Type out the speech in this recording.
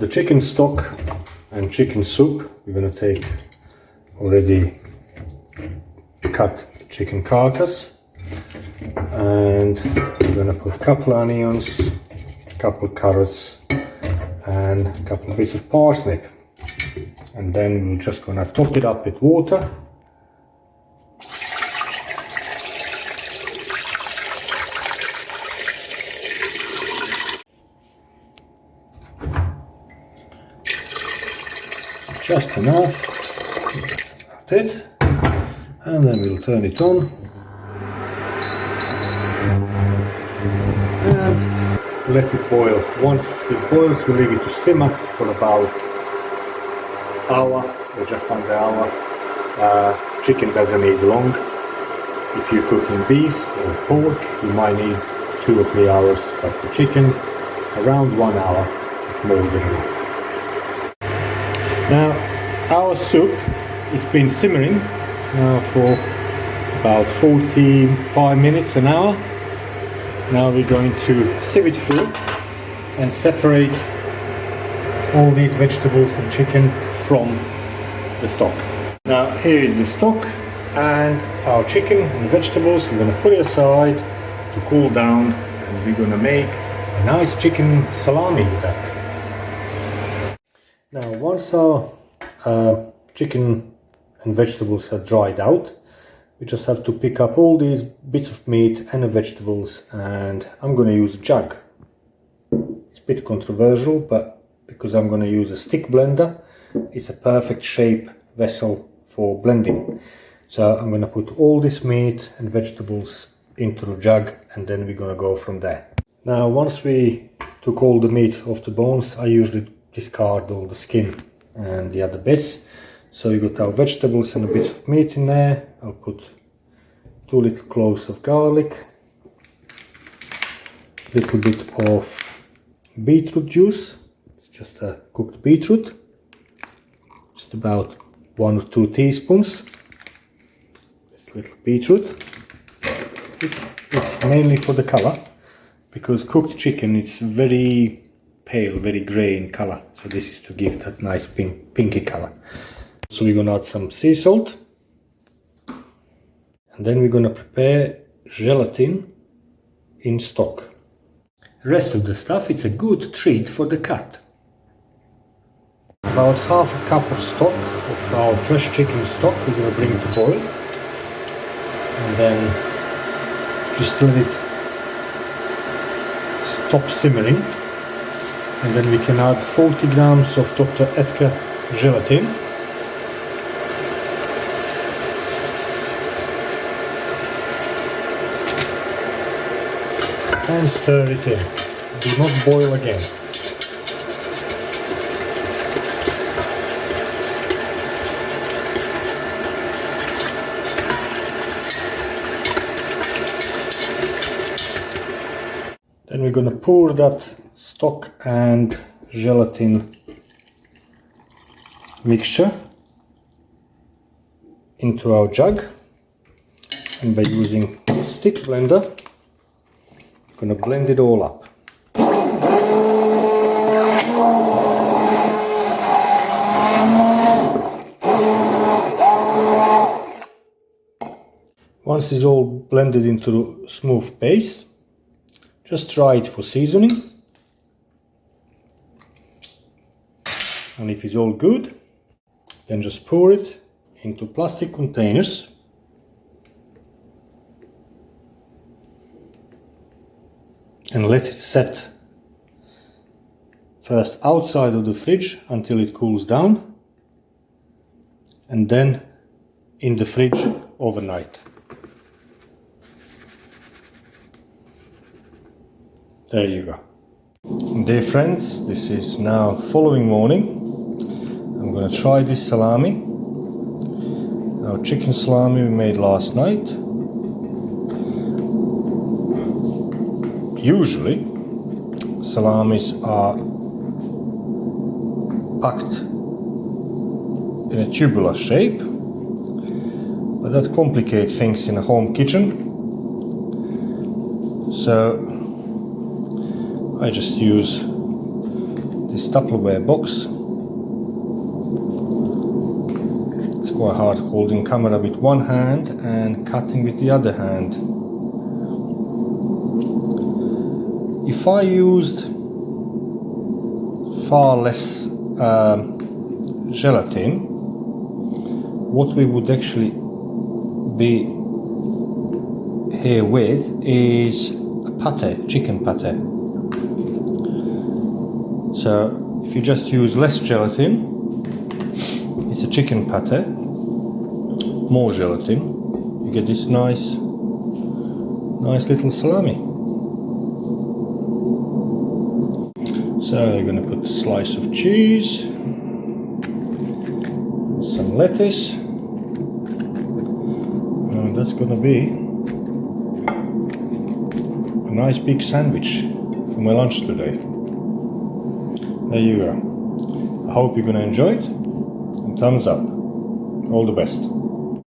the chicken stock and chicken soup, we're going to take already cut chicken carcass, and we're going to put a couple of onions, a couple of carrots, and a couple of bits of parsnip, and then we're just going to top it up with water. Just enough, that's it, and then we'll turn it on and let it boil. Once it boils, we'll leave it to simmer for about an hour or just under an hour. Chicken doesn't need long. If you're cooking beef or pork, you might need 2 or 3 hours, but for chicken, around 1 hour is more than enough. Now, our soup has been simmering now for about 45 minutes, an hour. Now we're going to sieve it through and separate all these vegetables and chicken from the stock. Now here is the stock and our chicken and vegetables. We're going to put it aside to cool down, and we're going to make a nice chicken salami with that. Now once our chicken and vegetables are dried out, we just have to pick up all these bits of meat and the vegetables, and I'm going to use a jug. It's a bit controversial, but because I'm going to use a stick blender, it's a perfect shape vessel for blending. So I'm going to put all this meat and vegetables into the jug, and then we're going to go from there. Now once we took all the meat off the bones, I usually discard all the skin and the other bits. So we got our vegetables and a bit of meat in there. I'll put 2 little cloves of garlic, a little bit of beetroot juice, it's just a cooked beetroot, just about 1 or 2 teaspoons. This little beetroot, it's mainly for the color, because cooked chicken is very pale, very grey in color, so this is to give that nice pinky color. So we're going to add some sea salt, and then we're going to prepare gelatin in stock. The rest of the stuff, it's a good treat for the cat. About half a cup of stock, of our fresh chicken stock, we're going to bring to boil, and then just let it stop simmering, and then we can add 40 grams of Dr. Edgar gelatin. And stir it in. Do not boil again. Then we're going to pour that stock and gelatin mixture into our jug, and by using a stick blender, I'm going to blend it all up. Once it's all blended into a smooth paste, just try it for seasoning, and if it's all good, then just pour it into plastic containers and let it set first outside of the fridge until it cools down, and then in the fridge overnight. There you go. Dear friends, this is now following morning. I'm going to try this salami. Our chicken salami we made last night. Usually salamis are packed in a tubular shape, but that complicates things in a home kitchen. So I just use this Tupperware box. It's quite hard holding camera with one hand and cutting with the other hand. If I used far less gelatin, what we would actually be here with is a pate, chicken pate. So if you just use less gelatin, it's a chicken pate. More gelatin, you get this nice little salami. So you're going to put a slice of cheese, some lettuce, and that's going to be a nice big sandwich for my lunch today. There you go. I hope you're going to enjoy it, and thumbs up. All the best.